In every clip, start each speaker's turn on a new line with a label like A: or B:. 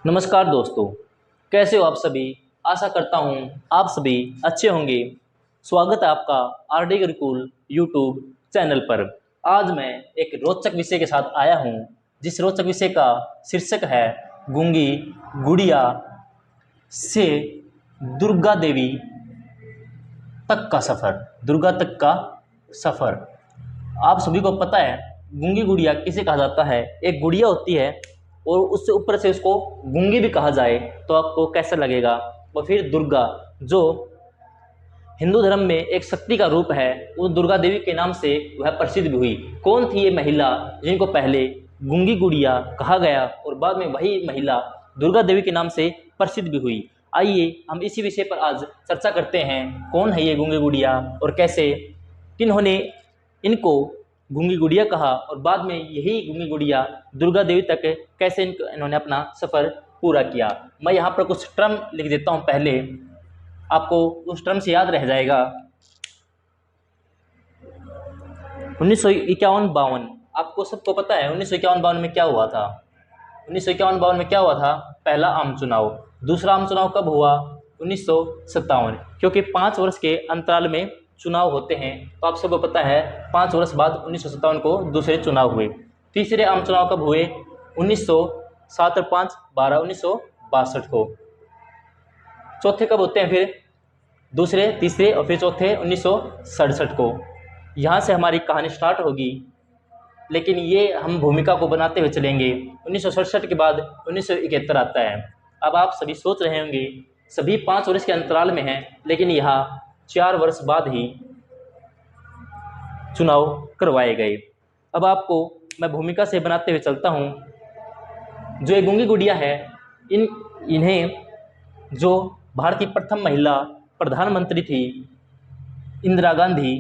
A: नमस्कार दोस्तों, कैसे हो आप सभी। आशा करता हूँ आप सभी अच्छे होंगे। स्वागत है आपका आरडी गुरुकुल यूट्यूब चैनल पर। आज मैं एक रोचक विषय के साथ आया हूँ, जिस रोचक विषय का शीर्षक है गूंगी गुड़िया से दुर्गा देवी तक का सफ़र। दुर्गा तक का सफ़र। आप सभी को पता है गूंगी गुड़िया किसे कहा जाता है। एक गुड़िया होती है और उससे ऊपर से उसको गूंगी भी कहा जाए तो आपको कैसा लगेगा। और फिर दुर्गा, जो हिंदू धर्म में एक शक्ति का रूप है, उस दुर्गा देवी के नाम से वह प्रसिद्ध भी हुई। कौन थी ये महिला जिनको पहले गूंगी गुड़िया कहा गया और बाद में वही महिला दुर्गा देवी के नाम से प्रसिद्ध भी हुई। आइए हम इसी विषय पर आज चर्चा करते हैं। कौन है ये गूंगी गुड़िया और कैसे किन्होंने इनको गूंगी गुड़िया कहा और बाद में यही गूंगी गुड़िया दुर्गा देवी तक कैसे इन्होंने अपना सफ़र पूरा किया। मैं यहाँ पर कुछ टर्म लिख देता हूँ, पहले आपको उस टर्म से याद रह जाएगा। 1951-52, आपको सबको पता है 1951-52 में क्या हुआ था। 1951-52 में क्या हुआ था? पहला आम चुनाव। दूसरा आम चुनाव कब हुआ? 1957, क्योंकि 5 वर्ष के अंतराल में चुनाव होते हैं, तो आप सबको पता है 5 वर्ष बाद 1957 को दूसरे चुनाव हुए। तीसरे आम चुनाव कब हुए? 1907 और 5 12 1962 को। चौथे कब होते हैं फिर? दूसरे, तीसरे और फिर चौथे 1967 को। यहाँ से हमारी कहानी स्टार्ट होगी, लेकिन ये हम भूमिका को बनाते हुए चलेंगे। 1967 के बाद 1971 आता है। अब आप सभी सोच रहे होंगे सभी 5 वर्ष के अंतराल में हैं, लेकिन यहाँ 4 वर्ष बाद ही चुनाव करवाए गए। अब आपको मैं भूमिका से बनाते हुए चलता हूँ। जो ये गूंगी गुड़िया है, इन्हें जो भारत की प्रथम महिला प्रधानमंत्री थी इंदिरा गांधी,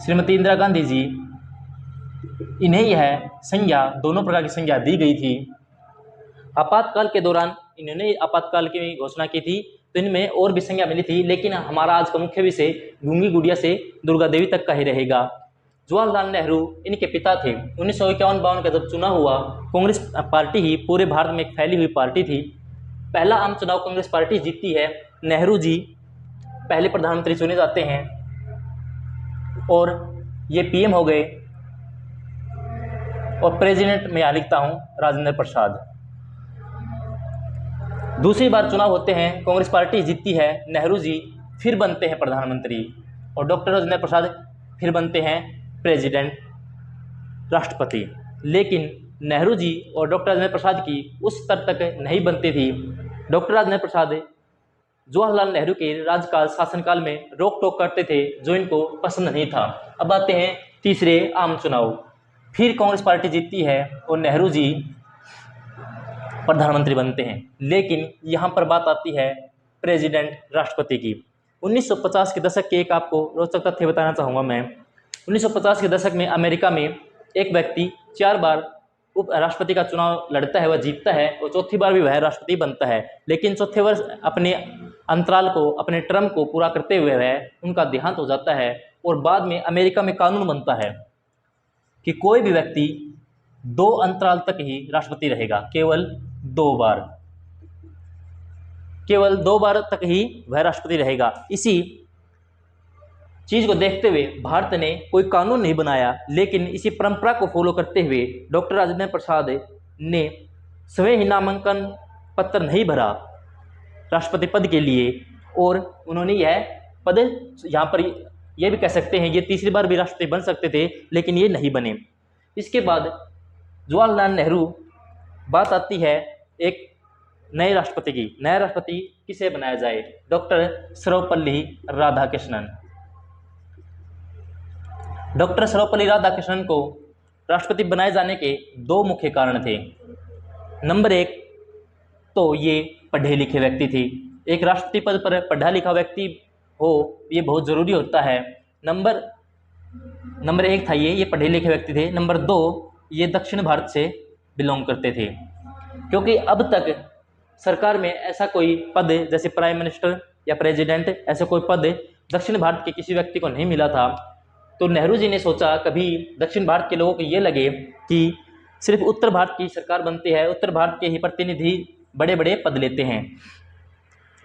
A: श्रीमती इंदिरा गांधी जी, इन्हें यह संज्ञा, दोनों प्रकार की संज्ञा दी गई थी। आपातकाल के दौरान इन्होंने आपातकाल की घोषणा की थी, तो इनमें और भी संज्ञा मिली थी, लेकिन हमारा आज का मुख्य विषय गूंगी गुड़िया से दुर्गा देवी तक का ही रहेगा। जवाहरलाल नेहरू इनके पिता थे। 1951-52 का जब चुनाव हुआ, कांग्रेस पार्टी ही पूरे भारत में एक फैली हुई पार्टी थी। पहला आम चुनाव कांग्रेस पार्टी जीतती है। नेहरू जी पहले प्रधानमंत्री चुने जाते हैं और ये पीएम हो गए। और प्रेसिडेंट में यहाँ लिखता हूँ राजेंद्र प्रसाद। दूसरी बार चुनाव होते हैं, कांग्रेस पार्टी जीतती है, नेहरू जी फिर बनते हैं प्रधानमंत्री और डॉक्टर राजेंद्र प्रसाद फिर बनते हैं प्रेसिडेंट, राष्ट्रपति। लेकिन नेहरू जी और डॉक्टर राजेंद्र प्रसाद की उस स्तर तक नहीं बनती थी। डॉक्टर राजेंद्र प्रसाद जवाहरलाल नेहरू के राजकाल शासनकाल में रोक टोक करते थे, जो इनको पसंद नहीं था। अब आते हैं तीसरे आम चुनाव। फिर कांग्रेस पार्टी जीतती है और नेहरू जी प्रधानमंत्री बनते हैं। लेकिन यहाँ पर बात आती है प्रेसिडेंट, राष्ट्रपति की। 1950 के दशक के एक आपको रोचक तथ्य बताना चाहूँगा मैं। 1950 के दशक में अमेरिका में एक व्यक्ति 4 बार उप राष्ट्रपति का चुनाव लड़ता है, वह जीतता है और चौथी बार भी वह राष्ट्रपति बनता है। लेकिन चौथे वर्ष अपने अंतराल को, अपने टर्म को पूरा करते हुए वह उनका देहांत हो जाता है और बाद में अमेरिका में कानून बनता है कि कोई भी व्यक्ति 2 अंतराल तक ही राष्ट्रपति रहेगा, केवल 2 बार, केवल 2 बार तक ही वह राष्ट्रपति रहेगा। इसी चीज़ को देखते हुए भारत ने कोई कानून नहीं बनाया, लेकिन इसी परंपरा को फॉलो करते हुए डॉक्टर राजेंद्र प्रसाद ने स्वयं ही नामांकन पत्र नहीं भरा राष्ट्रपति पद के लिए और उन्होंने यह पद, यहाँ पर यह भी कह सकते हैं ये तीसरी बार भी राष्ट्रपति बन सकते थे, लेकिन ये नहीं बने। इसके बाद जवाहरलाल नेहरू, बात आती है एक नए राष्ट्रपति की। नया राष्ट्रपति किसे बनाया जाए? डॉक्टर सर्वपल्ली राधाकृष्णन। डॉक्टर सर्वपल्ली राधाकृष्णन को राष्ट्रपति बनाए जाने के 2 मुख्य कारण थे। नंबर 1 तो ये पढ़े लिखे व्यक्ति थे। एक राष्ट्रपति पद पर पढ़ा लिखा व्यक्ति हो, ये बहुत ज़रूरी होता है। नंबर 1 था ये पढ़े लिखे व्यक्ति थे। नंबर 2, ये दक्षिण भारत से बिलोंग करते थे, क्योंकि अब तक सरकार में ऐसा कोई पद जैसे प्राइम मिनिस्टर या प्रेसिडेंट, ऐसा कोई पद दक्षिण भारत के किसी व्यक्ति को नहीं मिला था। तो नेहरू जी ने सोचा कभी दक्षिण भारत के लोगों को ये लगे कि सिर्फ उत्तर भारत की सरकार बनती है, उत्तर भारत के ही प्रतिनिधि बड़े बड़े पद लेते हैं।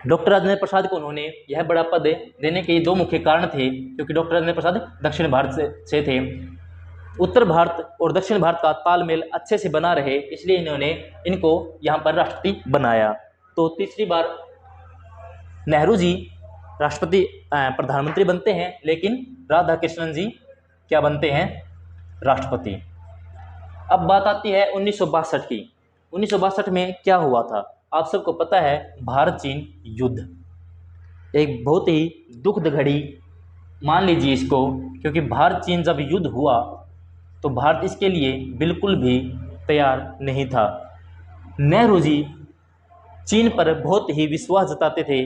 A: डॉक्टर राजेंद्र प्रसाद को उन्होंने यह बड़ा पद देने के दो मुख्य कारण थे, क्योंकि डॉक्टर राजेंद्र प्रसाद दक्षिण भारत से थे। उत्तर भारत और दक्षिण भारत का तालमेल अच्छे से बना रहे, इसलिए इन्होंने इनको यहाँ पर राष्ट्रपति बनाया। तो तीसरी बार नेहरू जी राष्ट्रपति प्रधानमंत्री बनते हैं, लेकिन राधा कृष्णन जी क्या बनते हैं, राष्ट्रपति। अब बात आती है 1962 की। 1962 में क्या हुआ था, आप सबको पता है, भारत चीन युद्ध, एक बहुत ही दुखद घड़ी मान लीजिए इसको, क्योंकि भारत चीन जब युद्ध हुआ तो भारत इसके लिए बिल्कुल भी तैयार नहीं था। नेहरू जी चीन पर बहुत ही विश्वास जताते थे।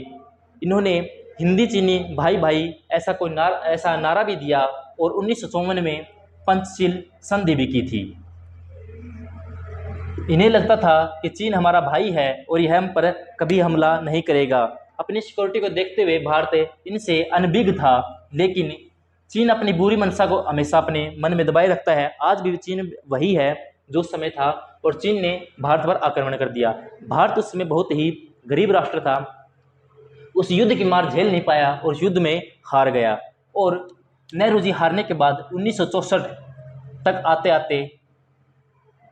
A: इन्होंने हिंदी चीनी भाई भाई ऐसा नारा भी दिया और 1954 में पंचशील संधि भी की थी। इन्हें लगता था कि चीन हमारा भाई है और यह हम पर कभी हमला नहीं करेगा। अपनी सिक्योरिटी को देखते हुए भारत इनसे अनभिज्ञ था, लेकिन चीन अपनी बुरी मंशा को हमेशा अपने मन में दबाए रखता है। आज भी चीन वही है जो उस समय था, और चीन ने भारत पर आक्रमण कर दिया। भारत उस समय बहुत ही गरीब राष्ट्र था, उस युद्ध की मार झेल नहीं पाया और युद्ध में हार गया। और नेहरू जी हारने के बाद 1964 तक आते आते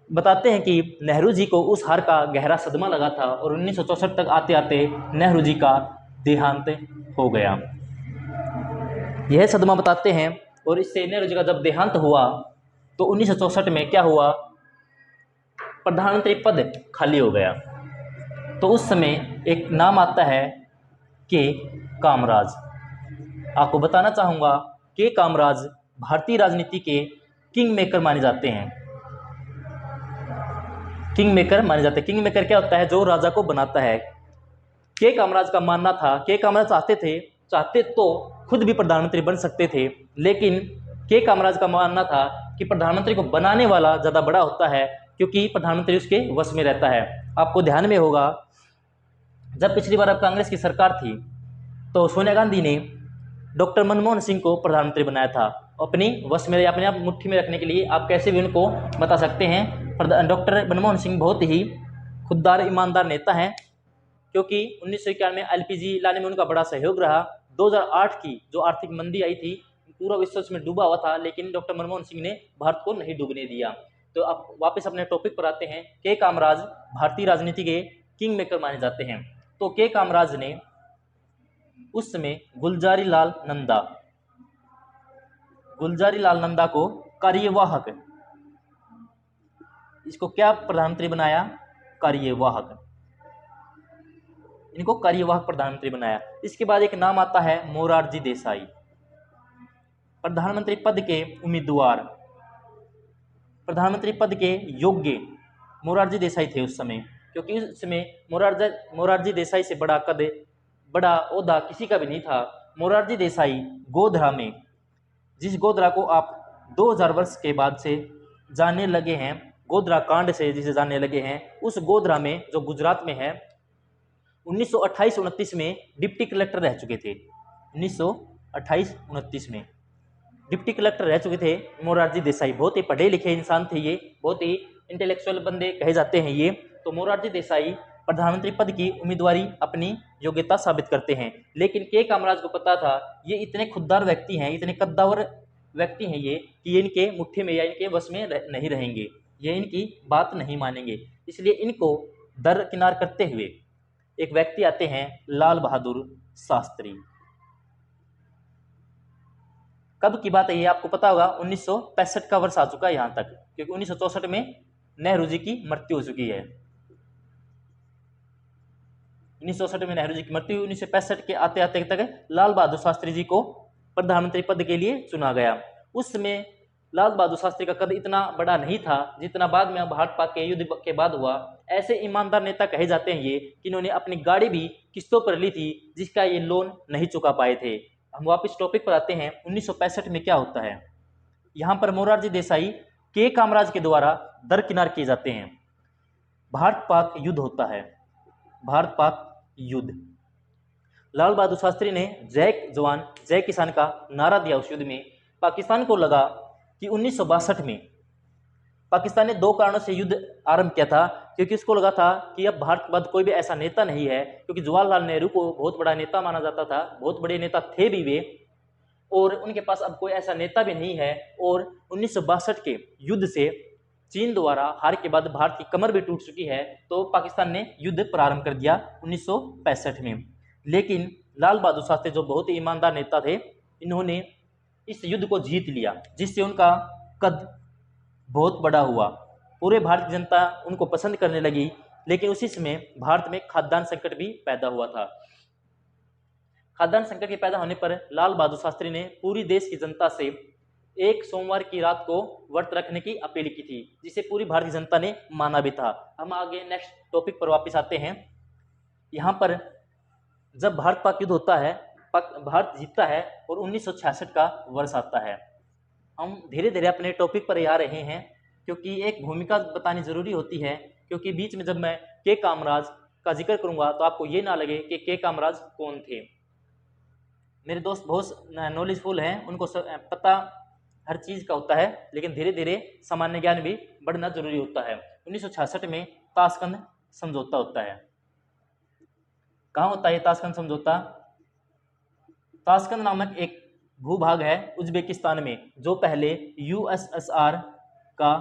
A: बताते हैं कि नेहरू जी को उस हार का गहरा सदमा लगा था और 1964 तक आते आते नेहरू जी का देहांत हो गया। यह सदमा बताते हैं। और इससे नेहरू जी का जब देहांत हुआ तो 1964 में क्या हुआ, प्रधानमंत्री पद खाली हो गया। तो उस समय एक नाम आता है के कामराज। आपको बताना चाहूँगा, के कामराज भारतीय राजनीति के किंग मेकर माने जाते हैं। किंग मेकर माने जाते हैं। किंग मेकर क्या होता है, जो राजा को बनाता है। के कामराज का मानना था, के कामराज चाहते तो खुद भी प्रधानमंत्री बन सकते थे, लेकिन के कामराज का मानना था कि प्रधानमंत्री को बनाने वाला ज़्यादा बड़ा होता है, क्योंकि प्रधानमंत्री उसके वश में रहता है। आपको ध्यान में होगा, जब पिछली बार अब कांग्रेस की सरकार थी तो सोनिया गांधी ने डॉक्टर मनमोहन सिंह को प्रधानमंत्री बनाया था, अपनी वश में, अपने आप मुट्ठी में रखने के लिए। आप कैसे भी उनको बता सकते हैं। डॉक्टर मनमोहन सिंह बहुत ही खुददार ईमानदार नेता हैं, क्योंकि 1991 में LPG लाने में उनका बड़ा सहयोग रहा। 2008 की जो आर्थिक मंदी आई थी, पूरा विश्व उसमें डूबा हुआ था, लेकिन डॉक्टर मनमोहन सिंह ने भारत को नहीं डूबने दिया। तो अब वापस अपने टॉपिक पर आते हैं। के कामराज भारतीय राजनीति के किंग मेकर माने जाते हैं। तो के कामराज ने उस समय गुलजारी लाल नंदा को कार्यवाहक, इसको क्या प्रधानमंत्री बनाया, कार्यवाहक, इनको कार्यवाहक प्रधानमंत्री बनाया। इसके बाद एक नाम आता है मोरारजी देसाई। प्रधानमंत्री पद के उम्मीदवार, प्रधानमंत्री पद के योग्य मोरारजी देसाई थे उस समय, क्योंकि उस समय मोरारजी देसाई से बड़ा ओहदा किसी का भी नहीं था। मोरारजी देसाई गोधरा में, जिस गोधरा को आप 2000 वर्ष के बाद से जानने लगे हैं, गोधरा कांड से जिसे जानने लगे हैं, उस गोधरा में जो गुजरात में है, 1928-29 में डिप्टी कलेक्टर रह चुके थे। 1928-29 में डिप्टी कलेक्टर रह चुके थे मोरारजी देसाई। बहुत ही पढ़े लिखे इंसान थे ये, बहुत ही इंटेलेक्चुअल बंदे कहे जाते हैं ये। तो मोरारजी देसाई प्रधानमंत्री पद की उम्मीदवारी अपनी योग्यता साबित करते हैं, लेकिन के कामराज को पता था ये इतने खुददार व्यक्ति हैं, इतने कद्दावर व्यक्ति हैं ये, कि ये इनके मुट्ठी में या इनके वश में नहीं रहेंगे, ये इनकी बात नहीं मानेंगे। इसलिए इनको दरकिनार करते हुए एक व्यक्ति आते हैं, लाल बहादुर शास्त्री। कब की बात है ये आपको पता होगा, 1965 का वर्ष आ चुका है यहाँ तक, क्योंकि 1964 में नेहरू जी की मृत्यु हो चुकी है। 1964 में नेहरू जी की मृत्यु, 1965 के आते आते तक लाल बहादुर शास्त्री जी को प्रधानमंत्री पद के लिए चुना गया। उस समय लाल बहादुर शास्त्री का कद इतना बड़ा नहीं था जितना बाद में भारत पाक के युद्ध के बाद हुआ। ऐसे ईमानदार नेता कहे जाते हैं ये, कि इन्होंने अपनी गाड़ी भी किस्तों पर ली थी, जिसका ये लोन नहीं चुका पाए थे। हम वापस टॉपिक पर आते हैं। 1965 में क्या होता है, यहाँ पर मोरारजी देसाई के कामराज के द्वारा दरकिनार किए जाते हैं। भारत पाक युद्ध होता है, भारत पाक युद्ध। लाल बहादुर शास्त्री ने जय जवान जय किसान का नारा दिया उस युद्ध में। पाकिस्तान को लगा कि 1962 में पाकिस्तान ने 2 कारणों से युद्ध आरंभ किया था, क्योंकि उसको लगा था कि अब भारत के बाद कोई भी ऐसा नेता नहीं है, क्योंकि जवाहरलाल नेहरू को बहुत बड़ा नेता माना जाता था, बहुत बड़े नेता थे भी वे, और उनके पास अब कोई ऐसा नेता भी नहीं है। और 1962 के युद्ध से चीन द्वारा हार के बाद भारत की कमर भी टूट चुकी है, तो पाकिस्तान ने युद्ध प्रारंभ कर दिया 1965 में। लेकिन लाल बहादुर शास्त्री जो बहुत ही ईमानदार नेता थे, इन्होंने इस युद्ध को जीत लिया, जिससे उनका कद बहुत बड़ा हुआ। पूरे भारत की जनता उनको पसंद करने लगी। लेकिन उसी समय भारत में खाद्यान्न संकट भी पैदा हुआ था। खाद्यान्न संकट के पैदा होने पर लाल बहादुर शास्त्री ने पूरी देश की जनता से एक सोमवार की रात को व्रत रखने की अपील की थी, जिसे पूरी भारतीय जनता ने माना भी था। हम आगे नेक्स्ट टॉपिक पर वापस आते हैं। यहाँ पर जब भारत पाक युद्ध होता है, भारत जीतता है और 1966 का वर्ष आता है। हम धीरे धीरे अपने टॉपिक पर आ रहे हैं, क्योंकि एक भूमिका बतानी जरूरी होती है, क्योंकि बीच में जब मैं के कामराज का जिक्र करूंगा तो आपको ये ना लगे कि के कामराज कौन थे। मेरे दोस्त बहुत नॉलेजफुल हैं, उनको पता हर चीज़ का होता है, लेकिन धीरे धीरे सामान्य ज्ञान भी बढ़ना जरूरी होता है। 1966 में ताशकंद समझौता होता है। कहाँ होता है ताशकंद समझौता? ताशकंद नामक एक भूभाग है उज्बेकिस्तान में, जो पहले यूएसएसआर का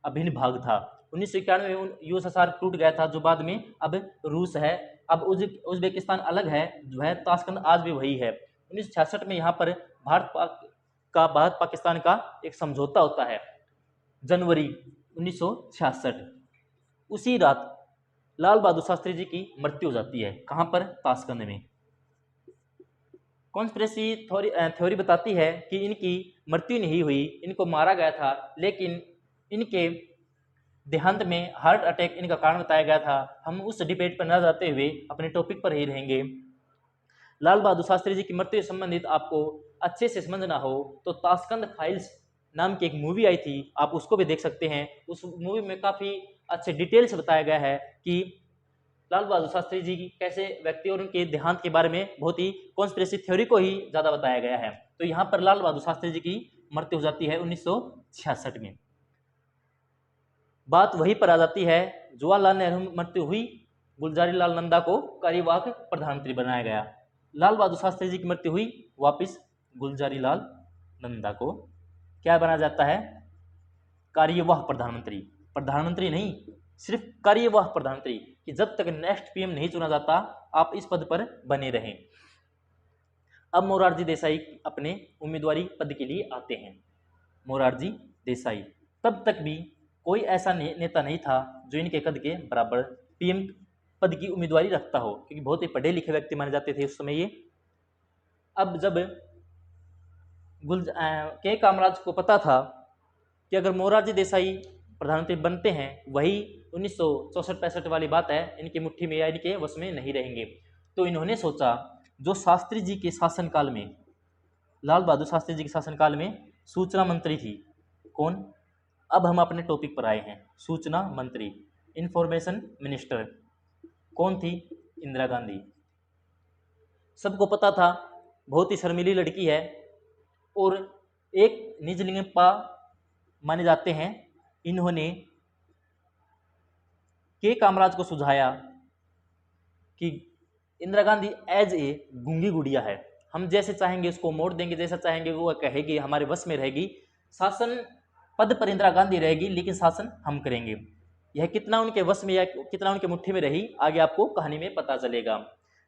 A: अभिन्न भाग था। 1991 में यूएसएसआर टूट गया था, जो बाद में अब रूस है। अब उज्बेकिस्तान अलग है, जो है ताशकंद आज भी वही है। 1966 में यहाँ पर भारत पाकिस्तान का एक समझौता होता है, जनवरी 1966। उसी रात लाल बहादुर शास्त्री जी की मृत्यु हो जाती है। कहाँ पर? ताशकंद में। कॉन्स्पिरेसी थ्योरी बताती है कि इनकी मृत्यु नहीं हुई, इनको मारा गया था, लेकिन इनके देहांत में हार्ट अटैक इनका कारण बताया गया था। हम उस डिबेट पर न जाते हुए अपने टॉपिक पर ही रहेंगे। लाल बहादुर शास्त्री जी की मृत्यु से संबंधित आपको अच्छे से समझना हो तो ताशकंद फाइल्स नाम की एक मूवी आई थी, आप उसको भी देख सकते हैं। उस मूवी में काफ़ी अच्छे डिटेल से बताया गया है कि लाल बहादुर शास्त्री जी की कैसे व्यक्ति और उनके देहांत के बारे में बहुत ही कॉन्स्पिरेसी थ्योरी को ही ज़्यादा बताया गया है। तो यहाँ पर लाल बहादुर शास्त्री जी की मृत्यु हो जाती है 1966 में। बात वहीं पर आ जाती है, जवाहरलाल नेहरू मृत्यु हुई, गुलजारी लाल नंदा को कार्यवाहक प्रधानमंत्री बनाया गया। लाल बहादुर शास्त्री जी की मृत्यु हुई, वापिस गुलजारी लाल नंदा को क्या बनाया जाता है? कार्यवाहक प्रधानमंत्री। प्रधानमंत्री नहीं, सिर्फ कार्यवाहक प्रधानमंत्री, कि जब तक नेक्स्ट पीएम नहीं चुना जाता आप इस पद पर बने रहें। अब मोरारजी देसाई अपने उम्मीदवारी पद के लिए आते हैं। मोरारजी देसाई, तब तक भी कोई ऐसा नेता नहीं था जो इनके कद के बराबर पीएम पद की उम्मीदवारी रखता हो, क्योंकि बहुत ही पढ़े लिखे व्यक्ति माने जाते थे उस समय ये। अब जब के कामराज को पता था कि अगर मोरारजी देसाई प्रधानमंत्री बनते हैं, वही 1964-65 वाली बात है, इनकी मुट्ठी में या इनके वश में नहीं रहेंगे, तो इन्होंने सोचा जो शास्त्री जी के शासनकाल में, लाल बहादुर शास्त्री जी के शासनकाल में सूचना मंत्री थी, कौन? अब हम अपने टॉपिक पर आए हैं, सूचना मंत्री, इंफॉर्मेशन मिनिस्टर, कौन थी? इंदिरा गांधी। सबको पता था बहुत ही शर्मीली लड़की है और एक निजलिंगप्पा माने जाते हैं। इन्होंने के कामराज को सुझाया कि इंदिरा गांधी एज ए गूंगी गुड़िया है, हम जैसे चाहेंगे उसको मोड़ देंगे, जैसा चाहेंगे वो कहेगी, हमारे वश में रहेगी, शासन पद पर इंदिरा गांधी रहेगी लेकिन शासन हम करेंगे। यह कितना उनके वश में या कितना उनके मुट्ठी में रही, आगे आपको कहानी में पता चलेगा।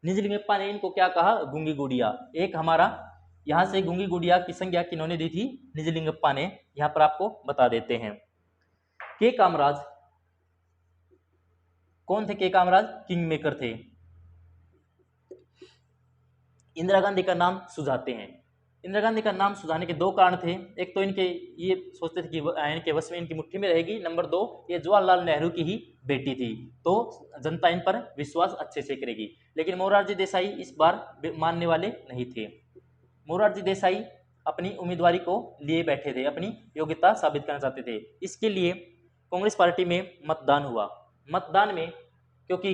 A: निजलिंगप्पा ने इनको क्या कहा? गूंगी गुड़िया। एक हमारा यहाँ से गूंगी गुड़िया की संज्ञा किन्होंने दी थी? निजलिंगप्पा ने। यहाँ पर आपको बता देते हैं। के कामराज कौन थे? के कामराज किंग मेकर थे। इंदिरा गांधी का नाम सुझाते हैं। इंदिरा गांधी का नाम सुझाने के 2 कारण थे। एक तो इनके ये सोचते थे कि इनके वश में, इनकी मुट्ठी में रहेगी। नंबर 2, ये जवाहरलाल नेहरू की ही बेटी थी, तो जनता इन पर विश्वास अच्छे से करेगी। लेकिन मोरारजी देसाई इस बार मानने वाले नहीं थे। मोरारजी देसाई अपनी उम्मीदवारी को लिए बैठे थे, अपनी योग्यता साबित करना चाहते थे। इसके लिए कांग्रेस पार्टी में मतदान हुआ। मतदान में क्योंकि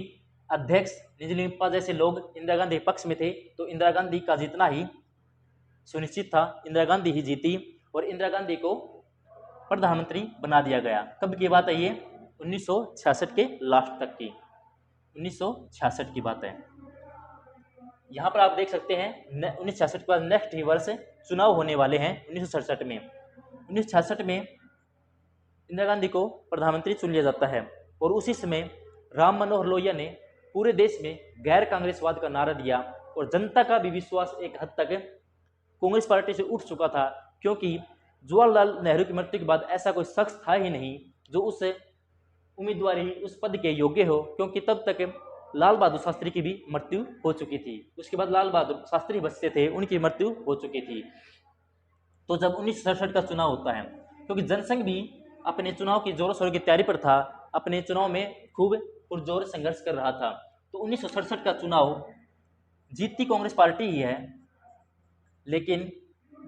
A: अध्यक्ष निजलिंगप्पा जैसे लोग इंदिरा गांधी पक्ष में थे, तो इंदिरा गांधी का जीतना ही सुनिश्चित था। इंदिरा गांधी ही जीती और इंदिरा गांधी को प्रधानमंत्री बना दिया गया। कब की बात है ये? 1966 के लास्ट तक की, 1966 की बात है। यहाँ पर आप देख सकते हैं 1966 के बाद नेक्स्ट ही वर्ष चुनाव होने वाले हैं 1967 में। 1966 में इंदिरा गांधी को प्रधानमंत्री चुन लिया जाता है और उसी समय राम मनोहर लोहिया ने पूरे देश में गैर कांग्रेसवाद का नारा दिया और जनता का भी विश्वास एक हद तक कांग्रेस पार्टी से उठ चुका था, क्योंकि जवाहरलाल नेहरू की मृत्यु के बाद ऐसा कोई शख्स था ही नहीं जो उस उम्मीदवारी उस पद के योग्य हो, क्योंकि तब तक लाल बहादुर शास्त्री की भी मृत्यु हो चुकी थी। उसके बाद लाल बहादुर शास्त्री बचते थे, उनकी मृत्यु हो चुकी थी। तो जब 1967 का चुनाव होता है, क्योंकि जनसंघ भी अपने चुनाव की जोरों शोरों की तैयारी पर था, अपने चुनाव में खूब पुरजोर संघर्ष कर रहा था, तो 1967 का चुनाव जीतती कांग्रेस पार्टी ही है, लेकिन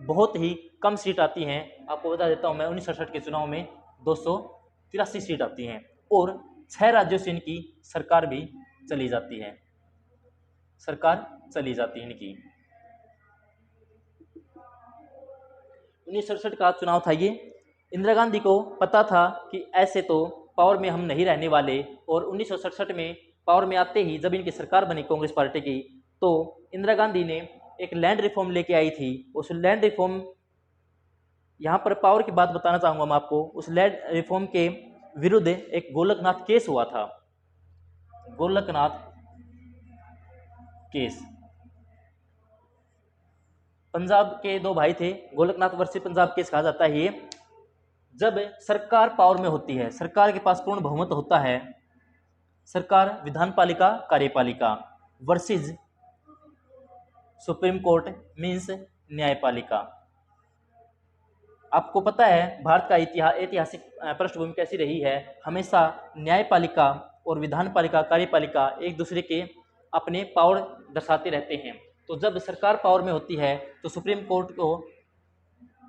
A: बहुत ही कम सीट आती हैं। आपको बता देता हूं मैं, 1967 के चुनाव में 283 सीट आती हैं और 6 राज्यों से इनकी सरकार भी चली जाती है, सरकार चली जाती है इनकी। 1967 का चुनाव था ये। इंदिरा गांधी को पता था कि ऐसे तो पावर में हम नहीं रहने वाले, और 1967 में पावर में आते ही जब इनकी सरकार बनी कांग्रेस पार्टी की, तो इंदिरा गांधी ने एक लैंड रिफॉर्म लेके आई थी। उस लैंड रिफॉर्म, यहाँ पर पावर की बात बताना चाहूँगा मैं आपको, उस लैंड रिफॉर्म के विरुद्ध एक गोलकनाथ केस हुआ था, गोलकनाथ केस। पंजाब के 2 भाई थे, गोलकनाथ वर्सेस पंजाब केस कहा जाता है ये। जब सरकार पावर में होती है, सरकार के पास पूर्ण बहुमत होता है, सरकार विधानपालिका कार्यपालिका वर्सेस सुप्रीम कोर्ट मीन्स न्यायपालिका। आपको पता है भारत का ऐतिहासिक पृष्ठभूमि कैसी रही है, हमेशा न्यायपालिका और विधानपालिका कार्यपालिका एक दूसरे के अपने पावर दर्शाते रहते हैं। तो जब सरकार पावर में होती है तो सुप्रीम कोर्ट को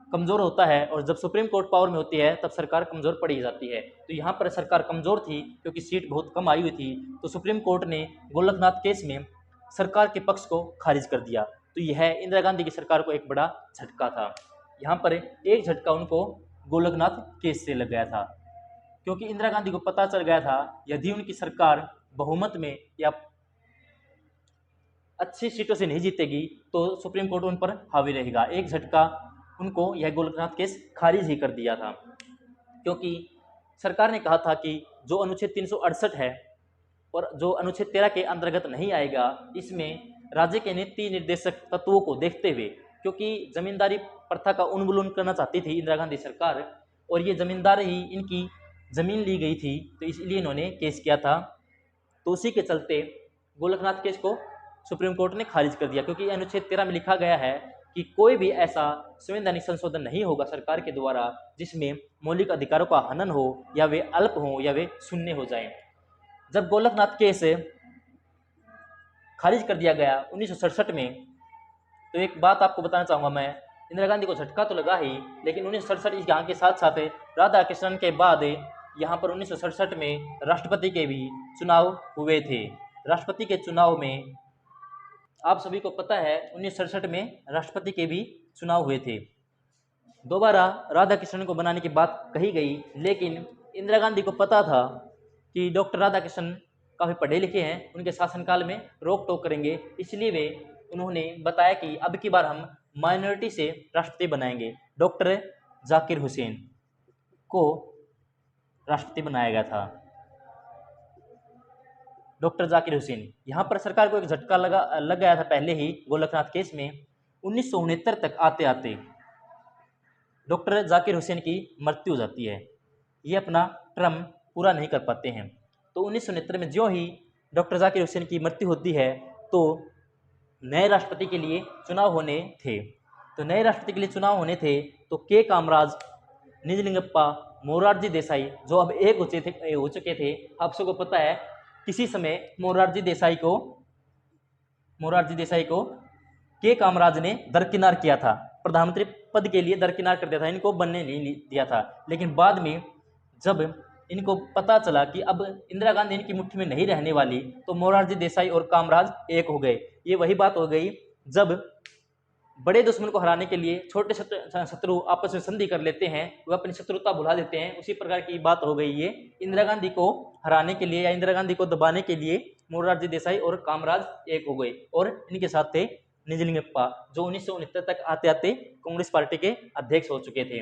A: कमज़ोर होता है, और जब सुप्रीम कोर्ट पावर में होती है तब सरकार कमज़ोर पड़ी जाती है। तो यहाँ पर सरकार कमज़ोर थी क्योंकि सीट बहुत कम आई हुई थी, तो सुप्रीम कोर्ट ने गोलकनाथ केस में सरकार के पक्ष को खारिज कर दिया। तो यह इंदिरा गांधी की सरकार को एक बड़ा झटका था। यहाँ पर एक झटका उनको गोलकनाथ केस से लग गया था, क्योंकि इंदिरा गांधी को पता चल गया था यदि उनकी सरकार बहुमत में या अच्छी सीटों से नहीं जीतेगी तो सुप्रीम कोर्ट उन पर हावी रहेगा। एक झटका उनको यह गोलकनाथ केस खारिज ही कर दिया था, क्योंकि सरकार ने कहा था कि जो अनुच्छेद 368 है और जो अनुच्छेद 13 के अंतर्गत नहीं आएगा, इसमें राज्य के नीति निर्देशक तत्वों को देखते हुए, क्योंकि जमींदारी प्रथा का उन्मूलन करना चाहती थी इंदिरा गांधी सरकार, और ये जमींदार ही इनकी जमीन ली गई थी, तो इसलिए इन्होंने केस किया था। तो उसी के चलते गोलकनाथ केस को सुप्रीम कोर्ट ने खारिज कर दिया, क्योंकि अनुच्छेद 13 में लिखा गया है कि कोई भी ऐसा संवैधानिक संशोधन नहीं होगा सरकार के द्वारा जिसमें मौलिक अधिकारों का हनन हो, या वे अल्प हो, या वे शून्य हो जाएं। जब गोलकनाथ केस खारिज कर दिया गया 1967 में, तो एक बात आपको बताना चाहूँगा मैं, इंदिरा गांधी को झटका तो लगा ही, लेकिन 1967 यहाँ के साथ साथ राधा कृष्णन के बाद यहाँ पर 1967 में राष्ट्रपति के भी चुनाव हुए थे। राष्ट्रपति के चुनाव में आप सभी को पता है 1967 में राष्ट्रपति के भी चुनाव हुए थे। दोबारा राधा कृष्णन को बनाने की बात कही गई, लेकिन इंदिरा गांधी को पता था कि डॉक्टर राधा कृष्णन काफ़ी पढ़े लिखे हैं, उनके शासनकाल में रोक टोक करेंगे, इसलिए उन्होंने बताया कि अब की बार हम माइनॉरिटी से राष्ट्रपति बनाएंगे। डॉक्टर जाकिर हुसैन को राष्ट्रपति बनाया गया था, डॉक्टर जाकिर हुसैन। यहाँ पर सरकार को एक झटका लग गया था पहले ही गोलकनाथ केस में। 1969 तक आते आते डॉक्टर जाकिर हुसैन की मृत्यु हो जाती है, ये अपना टर्म पूरा नहीं कर पाते हैं। तो 1969 में ज्यों ही डॉक्टर जाकिर हुसैन की मृत्यु होती है तो नए राष्ट्रपति के लिए चुनाव होने थे। तो के कामराज, निजलिंगप्पा, मोरारजी देसाई, जो अब एक हो चुके थे। आप सबको पता है किसी समय मोरारजी देसाई को के कामराज ने दरकिनार किया था, प्रधानमंत्री पद के लिए दरकिनार कर दिया था, इनको बनने नहीं दिया था। लेकिन बाद में जब इनको पता चला कि अब इंदिरा गांधी इनकी मुट्ठी में नहीं रहने वाली, तो मोरारजी देसाई और कामराज एक हो गए। ये वही बात हो गई जब बड़े दुश्मन को हराने के लिए छोटे शत्रु आपस में संधि कर लेते हैं, वह अपनी शत्रुता भुला देते हैं। उसी प्रकार की बात हो गई ये। इंदिरा गांधी को हराने के लिए या इंदिरा गांधी को दबाने के लिए मोरारजी देसाई और कामराज एक हो गए, और इनके साथ थे निजलिंगप्पा, जो 1969 तक आते आते कांग्रेस पार्टी के अध्यक्ष हो चुके थे।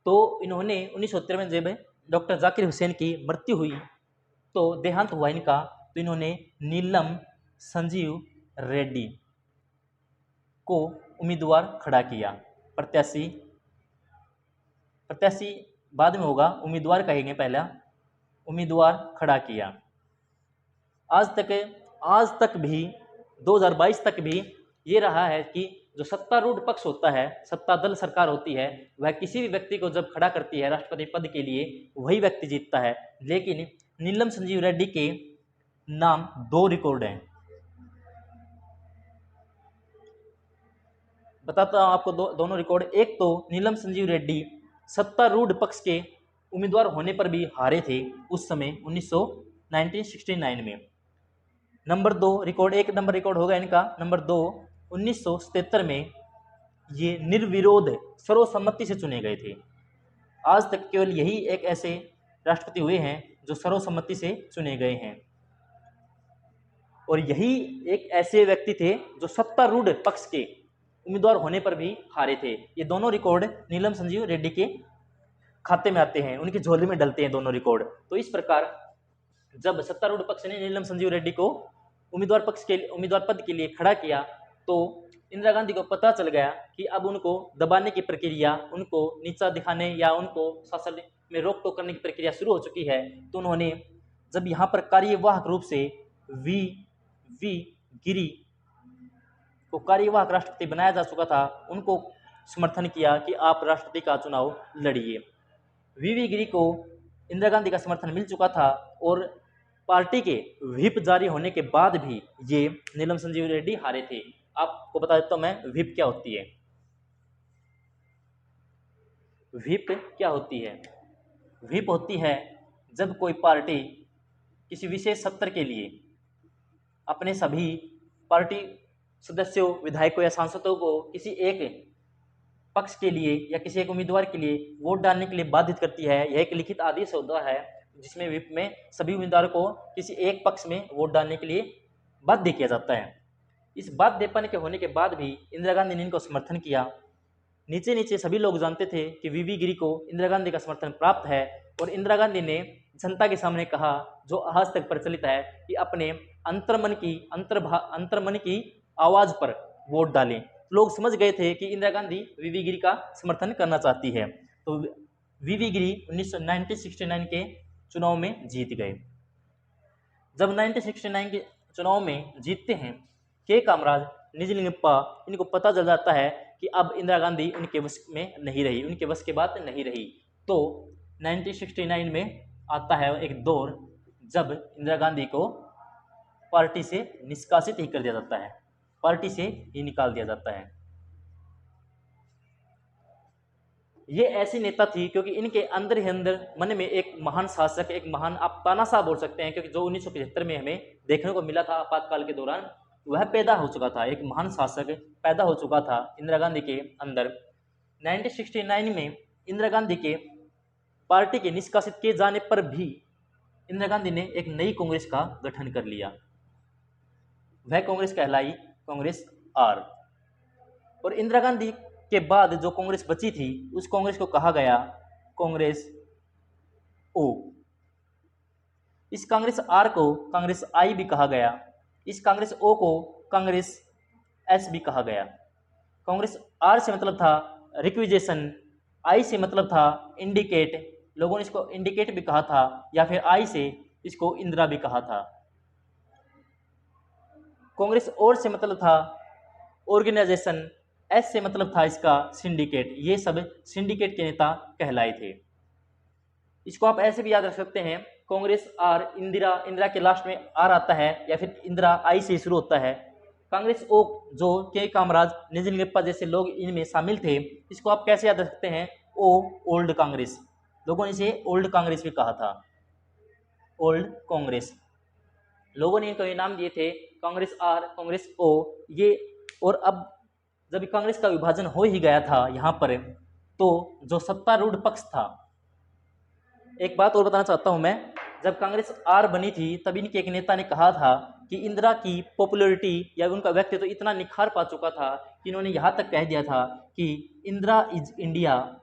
A: तो इन्होंने 1973 में जब डॉक्टर जाकिर हुसैन की मृत्यु हुई तो देहांत हुआ इनका, तो इन्होंने नीलम संजीव रेड्डी को उम्मीदवार खड़ा किया। प्रत्याशी बाद में होगा, उम्मीदवार कहेंगे, पहला उम्मीदवार खड़ा किया। आज तक भी 2022 तक भी ये रहा है कि जो सत्तारूढ़ पक्ष होता है, सत्ता दल सरकार होती है, वह किसी भी व्यक्ति को जब खड़ा करती है राष्ट्रपति पद के लिए, वही व्यक्ति जीतता है। लेकिन नीलम संजीव रेड्डी के नाम 2 रिकॉर्ड हैं। बताता हूं आपको दोनों रिकॉर्ड। एक तो नीलम संजीव रेड्डी सत्तारूढ़ पक्ष के उम्मीदवार होने पर भी हारे थे उस समय 1969 में। नंबर 2 रिकॉर्ड, एक नंबर रिकॉर्ड होगा इनका। नंबर 2, 1977 में ये निर्विरोध सर्वसम्मति से चुने गए थे। आज तक केवल यही एक ऐसे राष्ट्रपति हुए हैं जो सर्वसम्मति से चुने गए हैं, और यही एक ऐसे व्यक्ति थे जो सत्तारूढ़ पक्ष के उम्मीदवार होने पर भी हारे थे। ये दोनों रिकॉर्ड नीलम संजीव रेड्डी के खाते में आते हैं, उनकी झोली में डलते हैं दोनों रिकॉर्ड। तो इस प्रकार जब सत्तारूढ़ पक्ष ने नीलम संजीव रेड्डी को उम्मीदवार पद के लिए खड़ा किया, तो इंदिरा गांधी को पता चल गया कि अब उनको दबाने की प्रक्रिया, उनको नीचा दिखाने या उनको शासन में रोक टोक करने की प्रक्रिया शुरू हो चुकी है। तो उन्होंने जब यहाँ पर कार्यवाहक रूप से वी गिरी को कार्यवाहक राष्ट्रपति बनाया जा चुका था, उनको समर्थन किया कि आप राष्ट्रपति का चुनाव लड़िए। वी गिरी को इंदिरा गांधी का समर्थन मिल चुका था, और पार्टी के व्हिप जारी होने के बाद भी ये नीलम संजीव रेड्डी हारे थे। आपको बता देता हूं मैं, व्हिप क्या होती है। व्हिप क्या होती है? व्हिप होती है जब कोई पार्टी किसी विशेष सत्र के लिए अपने सभी पार्टी सदस्यों, विधायकों या सांसदों को किसी एक पक्ष के लिए या किसी एक उम्मीदवार के लिए वोट डालने के लिए बाधित करती है। यह एक लिखित आदेश होता है जिसमें व्हिप में सभी उम्मीदवारों को किसी एक पक्ष में वोट डालने के लिए बाध्य किया जाता है। इस बाध्यपन के होने के बाद भी इंदिरा गांधी ने इनको समर्थन किया। नीचे नीचे सभी लोग जानते थे कि वी गिरी को इंदिरा गांधी का समर्थन प्राप्त है, और इंदिरा गांधी ने जनता के सामने कहा, जो आज तक प्रचलित है, कि अपने अंतर्मन की आवाज पर वोट डालें। लोग समझ गए थे कि इंदिरा गांधी वी गिरी का समर्थन करना चाहती है। तो वी गिरी 1969 के चुनाव में जीत गए। जब 1969 के चुनाव में जीतते हैं, के कामराज, निजलिंगप्पा, इनको पता चल जाता है कि अब इंदिरा गांधी उनके वश में नहीं रही, उनके वश के बात नहीं रही। तो 1969 में आता है एक दौर जब इंदिरा गांधी को पार्टी से निष्कासित ही कर दिया जाता है, पार्टी से ही निकाल दिया जाता है। ये ऐसी नेता थी क्योंकि इनके अंदर ही अंदर मन में एक महान शासक, एक महान, आप तानाशाह बोल सकते हैं, क्योंकि जो 1975 में हमें देखने को मिला था आपातकाल के दौरान, वह पैदा हो चुका था। एक महान शासक पैदा हो चुका था इंदिरा गांधी के अंदर। 1969 में इंदिरा गांधी के पार्टी के निष्कासित किए जाने पर भी इंदिरा गांधी ने एक नई कांग्रेस का गठन कर लिया। वह कांग्रेस कहलाई कांग्रेस आर। और इंदिरा गांधी के बाद जो कांग्रेस बची थी, उस कांग्रेस को कहा गया कांग्रेस ओ। इस कांग्रेस आर को कांग्रेस आई भी कहा गया। इस कांग्रेस ओ को कांग्रेस एस भी कहा गया। कांग्रेस आर से मतलब था रिक्विजेशन, आई से मतलब था इंडिकेट, लोगों ने इसको इंडिकेट भी कहा था, या फिर आई से इसको इंदिरा भी कहा था। कांग्रेस और से मतलब था ऑर्गेनाइजेशन, एस से मतलब था इसका सिंडिकेट। ये सब सिंडिकेट के नेता कहलाए थे। इसको आप ऐसे भी याद रख सकते हैं, कांग्रेस आर, इंदिरा के लास्ट में आर आता है, या फिर इंदिरा आई से शुरू होता है। कांग्रेस ओ, जो के कामराज, निजलिंगप्पा जैसे लोग इनमें शामिल थे, इसको आप कैसे याद रख सकते हैं? ओ, ओल्ड कांग्रेस। लोगों ने इसे ओल्ड कांग्रेस भी कहा था, ओल्ड कांग्रेस। लोगों ने इनको ये नाम दिए थे, कांग्रेस आर, कांग्रेस ओ, ये। और अब जब कांग्रेस का विभाजन हो ही गया था यहाँ पर, तो जो सत्तारूढ़ पक्ष था, एक बात और बताना चाहता हूं मैं, जब कांग्रेस आर बनी थी तब इनके एक नेता ने कहा था कि इंदिरा की पॉपुलैरिटी या उनका व्यक्तित्व तो इतना निखार पा चुका था कि इन्होंने यहाँ तक कह दिया था कि Indira is India,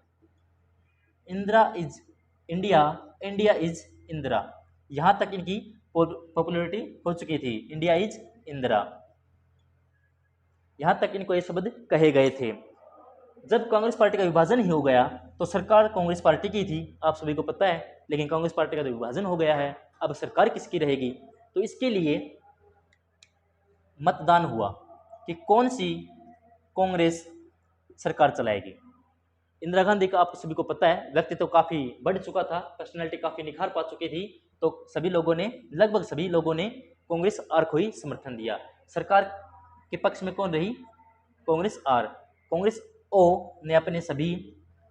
A: Indira is India, India is Indira. यहाँ तक इनकी पॉपुलैरिटी हो चुकी थी, इंडिया इज इंदिरा, यहाँ तक इनको ये शब्द कहे गए थे। जब कांग्रेस पार्टी का विभाजन ही हो गया तो सरकार कांग्रेस पार्टी की थी, आप सभी को पता है, लेकिन कांग्रेस पार्टी का तो विभाजन हो गया है, अब सरकार किसकी रहेगी? तो इसके लिए मतदान हुआ कि कौन सी कांग्रेस सरकार चलाएगी। इंदिरा गांधी का आप सभी को पता है व्यक्तित्व तो काफ़ी बढ़ चुका था, पर्सनैलिटी काफ़ी निखार पा चुकी थी, तो सभी लोगों ने, लगभग सभी लोगों ने कांग्रेस आर को ही समर्थन दिया। सरकार के पक्ष में कौन रही? कांग्रेस आर। कांग्रेस ओ ने अपने सभी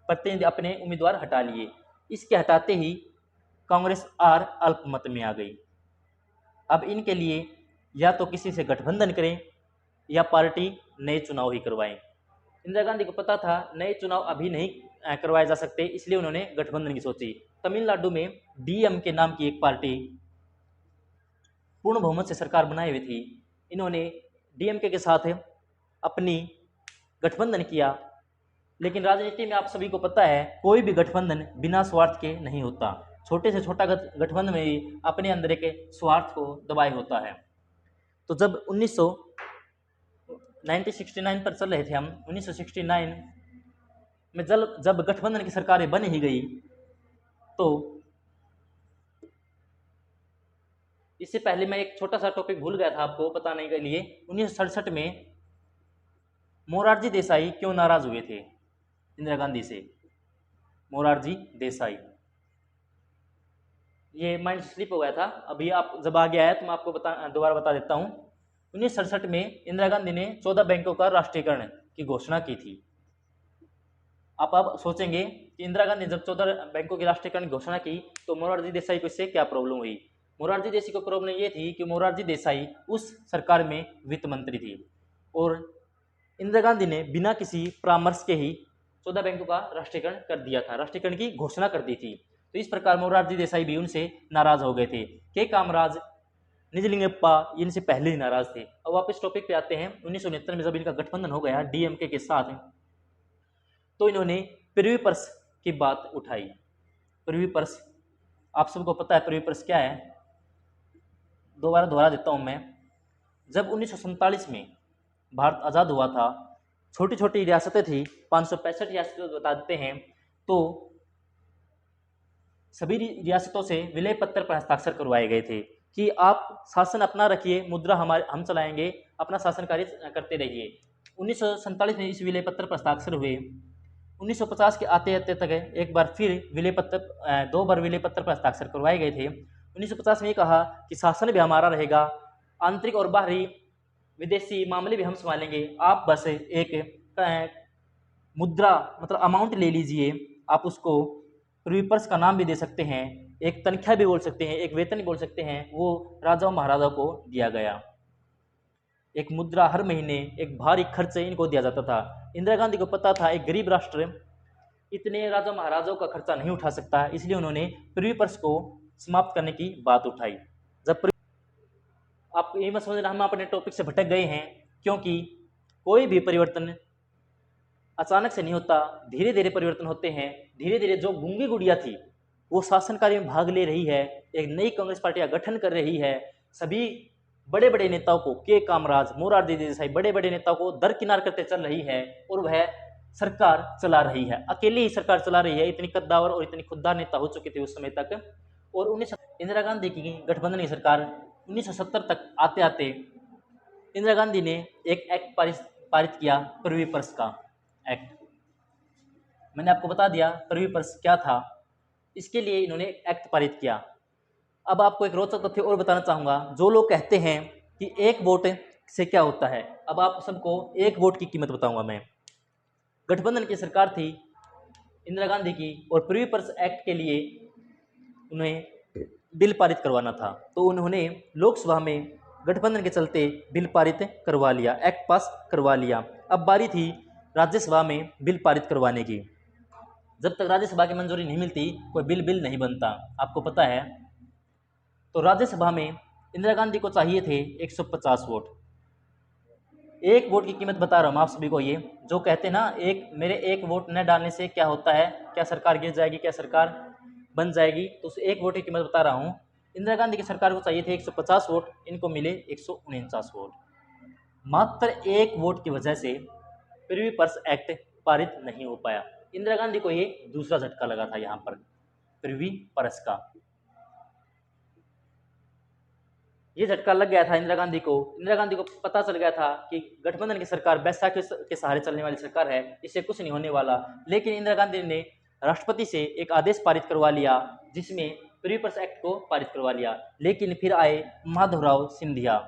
A: प्रतिनिधि, अपने उम्मीदवार हटा लिए। इसके हटाते ही कांग्रेस आर अल्पमत में आ गई। अब इनके लिए या तो किसी से गठबंधन करें या पार्टी नए चुनाव ही करवाएं। इंदिरा गांधी को पता था नए चुनाव अभी नहीं करवाए जा सकते, इसलिए उन्होंने गठबंधन की सोची। तमिलनाडु में डीएमके नाम की एक पार्टी पूर्ण बहुमत से सरकार बनाई हुई थी, इन्होंने डीएमके के साथ अपनी गठबंधन किया। लेकिन राजनीति में आप सभी को पता है कोई भी गठबंधन बिना स्वार्थ के नहीं होता। छोटे से छोटा गठबंधन में ही अपने अंदर के स्वार्थ को दबाए होता है। तो जब 1969 पर चल रहे थे हम, 1969 में जब गठबंधन की सरकारें बन ही गई, तो इससे पहले मैं एक छोटा सा टॉपिक भूल गया था आपको बताने के लिए। 1967 में मोरारजी देसाई क्यों नाराज हुए थे इंदिरा गांधी से? मोरारजी देसाई, ये माइंड स्लिप हो गया था, अभी आप जब आगे आया तो मैं आपको दोबारा बता देता हूँ। 1967 में इंदिरा गांधी ने 14 बैंकों का राष्ट्रीयकरण की घोषणा की थी। आप सोचेंगे कि इंदिरा गांधी जब 14 बैंकों की राष्ट्रीयकरण की घोषणा की तो मोरारजी देसाई को इससे क्या प्रॉब्लम हुई? मोरारजी देसाई को प्रॉब्लम ये थी कि मोरारजी देसाई उस सरकार में वित्त मंत्री थी और इंदिरा गांधी ने बिना किसी परामर्श के ही 14 बैंकों का राष्ट्रीयकरण कर दिया था, राष्ट्रीयकरण की घोषणा कर दी थी। तो इस प्रकार मोरारजी देसाई भी उनसे नाराज हो गए थे। के कामराज, निजलिंगप्पा इनसे पहले ही नाराज थे। अब वापस टॉपिक पे आते हैं। 1969 में जब इनका गठबंधन हो गया डीएमके के साथ, तो इन्होंने प्रिवी पर्स की बात उठाई। प्रिवी पर्स आप सबको पता है प्रिवी पर्स क्या है, दोबारा दोहरा देता हूं मैं। जब 1947 में भारत आज़ाद हुआ था, छोटी छोटी रियासतें थी, 565 रियासतें बता देते हैं, तो सभी रियासतों से विलय पत्र पर हस्ताक्षर करवाए गए थे कि आप शासन अपना रखिए, मुद्रा हम चलाएंगे, अपना शासन कार्य करते रहिए। 1947 में इस विलय पत्र पर हस्ताक्षर हुए। 1950 के आते आते तक एक बार फिर विलय पत्र, 2 बार विलय पत्र पर हस्ताक्षर करवाए गए थे। 1950 में ये कहा कि शासन भी हमारा रहेगा, आंतरिक और बाहरी विदेशी मामले भी हम संभालेंगे, आप बस एक मुद्रा मतलब अमाउंट ले लीजिए, आप उसको प्रिवी पर्स का नाम भी दे सकते हैं, एक तनख्वाह भी बोल सकते हैं, एक वेतन भी बोल सकते हैं, वो राजाओं महाराजाओं को दिया गया। एक मुद्रा हर महीने एक भारी खर्च इनको दिया जाता था। इंदिरा गांधी को पता था एक गरीब राष्ट्र इतने राजा महाराजाओं का खर्चा नहीं उठा सकता, इसलिए उन्होंने प्रिवी पर्स को समाप्त करने की बात उठाई। जब आप ये मत समझना हम अपने टॉपिक से भटक गए हैं, क्योंकि कोई भी परिवर्तन अचानक से नहीं होता, धीरे धीरे परिवर्तन होते हैं। धीरे धीरे जो गूंगी गुड़िया थी वो शासन कार्य में भाग ले रही है, एक नई कांग्रेस पार्टी का गठन कर रही है, सभी बड़े बड़े नेताओं को, के कामराज, मोरारजी देसाई, बड़े बड़े नेताओं को दरकिनार करते चल रही है और वह सरकार चला रही है, अकेले ही सरकार चला रही है। इतनी कद्दावर और इतनी खुददार नेता हो चुके थे उस समय तक। और इंदिरा गांधी की गठबंधन की सरकार 1970 तक आते आते इंदिरा गांधी ने एक एक्ट पारित किया, प्रिवी पर्स का एक्ट। मैंने आपको बता दिया प्रिवी पर्स क्या था, इसके लिए इन्होंने एक्ट पारित किया। अब आपको एक रोचक तथ्य और बताना चाहूँगा। जो लोग कहते हैं कि एक वोट से क्या होता है, अब आप सबको एक वोट की कीमत बताऊंगा मैं। गठबंधन की सरकार थी इंदिरा गांधी की और प्रिवी पर्स एक्ट के लिए उन्हें बिल पारित करवाना था, तो उन्होंने लोकसभा में गठबंधन के चलते बिल पारित करवा लिया, एक्ट पास करवा लिया। अब बारी थी राज्यसभा में बिल पारित करवाने की। जब तक राज्यसभा की मंजूरी नहीं मिलती कोई बिल नहीं बनता, आपको पता है। तो राज्यसभा में इंदिरा गांधी को चाहिए थे 150 वोट। एक वोट की कीमत बता रहा हूँ आप सभी को। ये जो कहते हैं ना, मेरे एक वोट न डालने से क्या होता है, क्या सरकार गिर जाएगी, क्या सरकार बन जाएगी, तो उस एक वोट की कीमत बता रहा हूँ। इंदिरा गांधी की सरकार को चाहिए थे 150 वोट, इनको मिले 149 वोट। मात्र एक वोट की वजह से प्रिवी पर्स एक्ट पारित नहीं हो पाया। इंदिरा गांधी को ये दूसरा झटका लगा था यहाँ पर प्रिवी पर्स का। ये झटका लग गया था इंदिरा गांधी को। इंदिरा गांधी को पता चल गया था कि गठबंधन की सरकार बैसाखी के सहारे चलने वाली सरकार है, इससे कुछ नहीं होने वाला। लेकिन इंदिरा गांधी ने राष्ट्रपति से एक आदेश पारित करवा लिया जिसमें प्रिवी पर्स एक्ट को पारित करवा लिया। लेकिन फिर आए माधवराव सिंधिया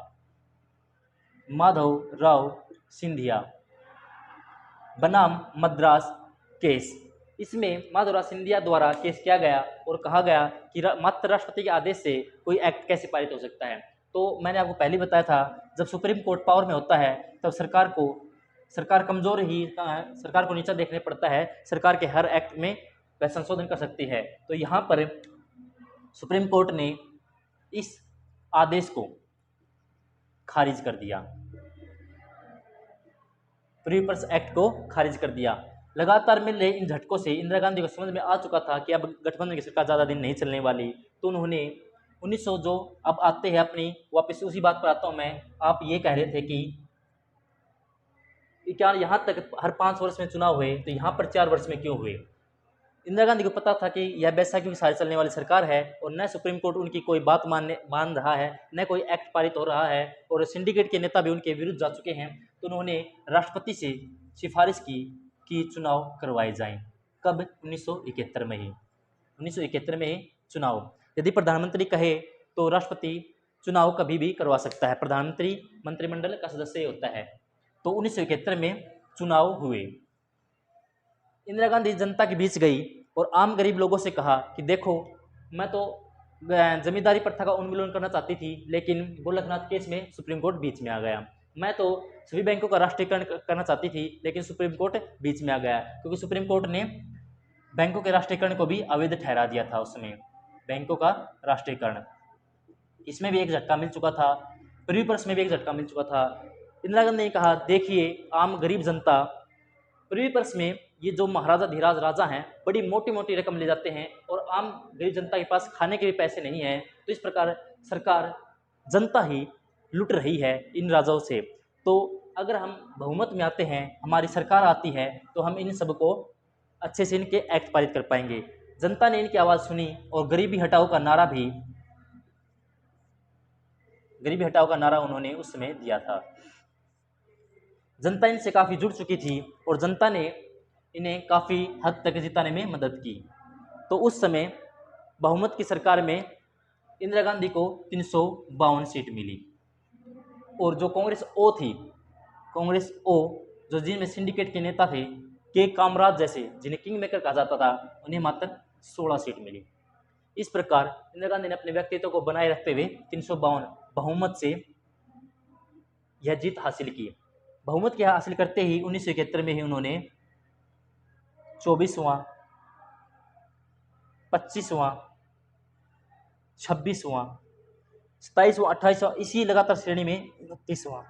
A: बनाम मद्रास केस। इसमें माधवराव सिंधिया द्वारा केस किया गया और कहा गया कि मात्र राष्ट्रपति के आदेश से कोई एक्ट कैसे पारित हो सकता है। तो मैंने आपको पहले बताया था, जब सुप्रीम कोर्ट पावर में होता है तब सरकार कमजोर ही सरकार को नीचा देखने पड़ता है, सरकार के हर एक्ट में वह संशोधन कर सकती है। तो यहाँ पर सुप्रीम कोर्ट ने इस आदेश को खारिज कर दिया, प्रिवी पर्स एक्ट को खारिज कर दिया। लगातार मिल रहे इन झटकों से इंदिरा गांधी को समझ में आ चुका था कि अब गठबंधन की सरकार ज़्यादा दिन नहीं चलने वाली। तो उन्होंने 1900 जो अब आते हैं अपनी वापस उसी बात पर आता हूँ मैं। आप ये कह रहे थे कि क्या यहाँ तक हर 5 वर्ष में चुनाव हुए, तो यहाँ पर 4 वर्ष में क्यों हुए। इंदिरा गांधी को पता था कि यह बैसाखी के सहारे चलने वाली सरकार है और न सुप्रीम कोर्ट उनकी कोई बात मान रहा है, न कोई एक्ट पारित हो रहा है, और सिंडिकेट के नेता भी उनके विरुद्ध जा चुके हैं। तो उन्होंने राष्ट्रपति से सिफारिश की कि चुनाव करवाए जाएं। कब? 1971 में ही। 1971 में ही चुनाव। यदि प्रधानमंत्री कहे तो राष्ट्रपति चुनाव कभी भी करवा सकता है, प्रधानमंत्री मंत्रिमंडल का सदस्य होता है। तो 1971 में चुनाव हुए। इंदिरा गांधी जनता के बीच गई और आम गरीब लोगों से कहा कि देखो, मैं तो जमींदारी प्रथा का उन्मूलन करना चाहती थी, लेकिन गोलकनाथ केस में सुप्रीम कोर्ट बीच में आ गया। मैं तो सभी बैंकों का राष्ट्रीयकरण करना चाहती थी, लेकिन सुप्रीम कोर्ट बीच में आ गया, क्योंकि सुप्रीम कोर्ट ने बैंकों के राष्ट्रीयकरण को भी अवैध ठहरा दिया था उस समय, बैंकों का राष्ट्रीयकरण। इसमें भी एक झटका मिल चुका था, प्रिवी पर्स में भी एक झटका मिल चुका था। इंदिरा गांधी ने कहा, देखिए आम गरीब जनता, प्रिवी पर्स में ये जो महाराजा धीराज राजा हैं बड़ी मोटी मोटी रकम ले जाते हैं और आम गरीब जनता के पास खाने के भी पैसे नहीं हैं। तो इस प्रकार सरकार जनता ही लुट रही है इन राजाओं से। तो अगर हम बहुमत में आते हैं, हमारी सरकार आती है, तो हम इन सब को अच्छे से इनके एक्ट पारित कर पाएंगे। जनता ने इनकी आवाज़ सुनी और गरीबी हटाओ का नारा उन्होंने उस समय दिया था। जनता इनसे काफ़ी जुड़ चुकी थी और जनता ने इन्हें काफ़ी हद तक जिताने में मदद की। तो उस समय बहुमत की सरकार में इंदिरा गांधी को 352 सीट मिली। और जो कांग्रेस ओ जो जिनमें सिंडिकेट के नेता थे, के कामराज जैसे, जिन्हें किंग मेकर कहा जाता था, उन्हें मात्र 16 सीट मिली। इस प्रकार इंदिरा गांधी ने अपने व्यक्तित्व को बनाए रखते हुए 352 बहुमत से यह जीत हासिल की। बहुमत की हासिल करते ही 1971 में ही उन्होंने 24वां, 25वां, 26वां, 27वां, 28वां, इसी लगातार श्रेणी में 29वां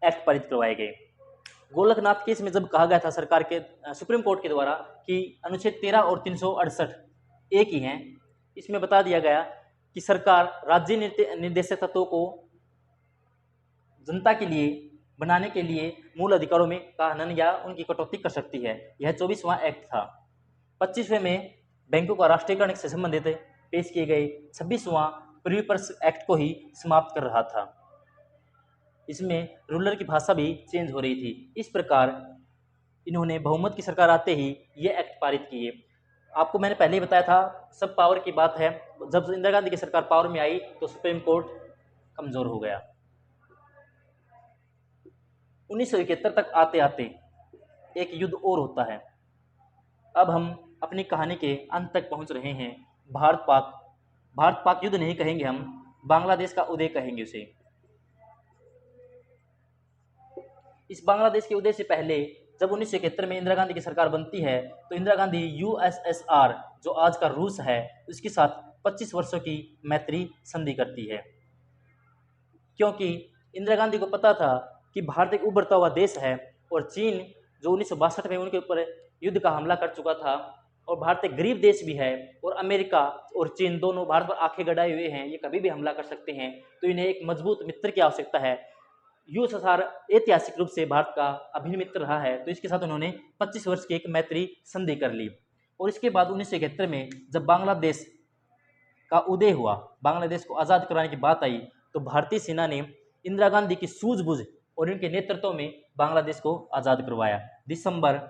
A: एक्ट पारित करवाए गए। गोलकनाथ केस में जब कहा गया था सरकार के सुप्रीम कोर्ट के द्वारा कि अनुच्छेद 13 और 368 एक ही हैं, इसमें बता दिया गया कि सरकार राज्य निर्देशक तत्वों को जनता के लिए बनाने के लिए मूल अधिकारों में का हनन या उनकी कटौती कर सकती है। यह 24वां एक्ट था। 25वें में बैंकों का राष्ट्रीयकरण से संबंधित पेश किए गए 26वां प्रिवी पर्स एक्ट को ही समाप्त कर रहा था। इसमें रूलर की भाषा भी चेंज हो रही थी। इस प्रकार इन्होंने बहुमत की सरकार आते ही ये एक्ट पारित किए। आपको मैंने पहले ही बताया था, सब पावर की बात है। जब इंदिरा गांधी की सरकार पावर में आई तो सुप्रीम कोर्ट कमजोर हो गया। 1971 तक आते आते एक युद्ध और होता है। अब हम अपनी कहानी के अंत तक पहुंच रहे हैं। भारत पाक युद्ध नहीं कहेंगे, हम बांग्लादेश का उदय कहेंगे उसे। इस बांग्लादेश के उदय से पहले जब 1971 में इंदिरा गांधी की सरकार बनती है तो इंदिरा गांधी यूएसएसआर जो आज का रूस है उसके साथ 25 वर्षों की मैत्री संधि करती है, क्योंकि इंदिरा गांधी को पता था कि भारत एक उभरता हुआ देश है और चीन जो 1962 में उनके ऊपर युद्ध का हमला कर चुका था और भारत एक गरीब देश भी है और अमेरिका और चीन दोनों भारत पर आंखें गड़ाए हुए हैं, ये कभी भी हमला कर सकते हैं, तो इन्हें एक मजबूत मित्र की आवश्यकता है। यूएसएसआर ऐतिहासिक रूप से भारत का अभिन्न मित्र रहा है, तो इसके साथ उन्होंने 25 वर्ष की एक मैत्री संधि कर ली। और इसके बाद 1971 में जब बांग्लादेश का उदय हुआ, बांग्लादेश को आज़ाद कराने की बात आई, तो भारतीय सेना ने इंदिरा गांधी की सूझबूझ और इनके नेतृत्व में बांग्लादेश को आज़ाद करवाया। दिसंबर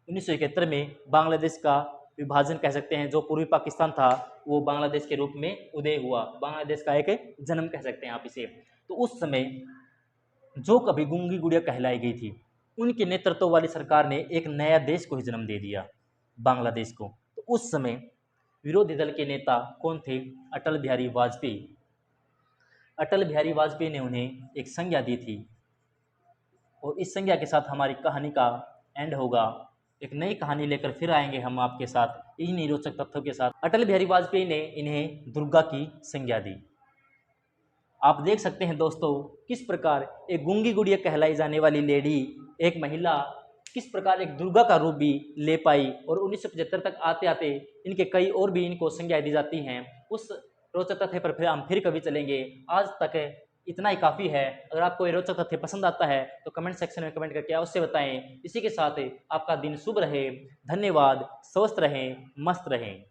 A: 1971 में बांग्लादेश का विभाजन कह सकते हैं, जो पूर्वी पाकिस्तान था वो बांग्लादेश के रूप में उदय हुआ, बांग्लादेश का एक जन्म कह सकते हैं आप इसे। तो उस समय जो कभी गूंगी गुड़िया कहलाई गई थी, उनके नेतृत्व वाली सरकार ने एक नया देश को ही जन्म दे दिया, बांग्लादेश को। तो उस समय विरोधी दल के नेता कौन थे? अटल बिहारी वाजपेयी। अटल बिहारी वाजपेयी ने उन्हें एक संज्ञा दी थी और इस संज्ञा के साथ हमारी कहानी का एंड होगा। एक नई कहानी लेकर फिर आएंगे हम आपके साथ इन्हीं रोचक तथ्यों के साथ। अटल बिहारी वाजपेयी ने इन्हें दुर्गा की संज्ञा दी। आप देख सकते हैं दोस्तों किस प्रकार एक गूंगी गुड़िया कहलाई जाने वाली लेडी, एक महिला, किस प्रकार एक दुर्गा का रूप भी ले पाई और 1975 तक आते आते इनके कई और भी इनको संज्ञाएं दी जाती हैं। उस रोचक तथ्य पर हम फिर कभी चलेंगे। आज तक इतना ही काफ़ी है। अगर आपको ये रोचक तथ्य पसंद आता है तो कमेंट सेक्शन में कमेंट करके अवश्य बताएं। इसी के साथ आपका दिन शुभ रहे। धन्यवाद। स्वस्थ रहें, मस्त रहें।